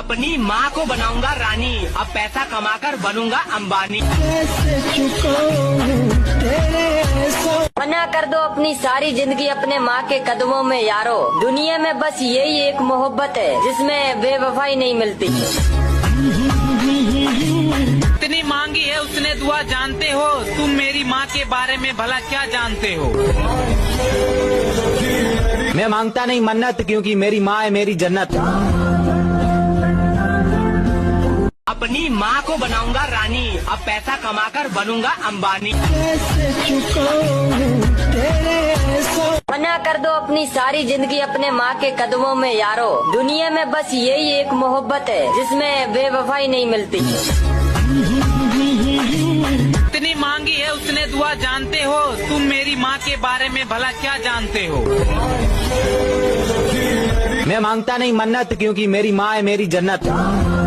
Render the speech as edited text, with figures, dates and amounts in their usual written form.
अपनी माँ को बनाऊंगा रानी, अब पैसा कमाकर बनूंगा अंबानी। मना कर दो अपनी सारी जिंदगी अपने माँ के कदमों में यारो। दुनिया में बस यही एक मोहब्बत है जिसमें बेवफाई नहीं मिलती। इतनी मांगी है उसने दुआ, जानते हो तुम मेरी माँ के बारे में भला क्या जानते हो। मैं मांगता नहीं मन्नत, क्योंकि मेरी माँ है मेरी जन्नत। अपनी माँ को बनाऊंगा रानी, अब पैसा कमाकर बनूंगा अंबानी। मना कर दो अपनी सारी जिंदगी अपने माँ के कदमों में यारो। दुनिया में बस यही एक मोहब्बत है जिसमें बेवफाई नहीं मिलती। इतनी मांगी है उसने दुआ, जानते हो तुम मेरी माँ के बारे में भला क्या जानते हो। मैं मांगता नहीं मन्नत, क्योंकि मेरी माँ है मेरी जन्नत।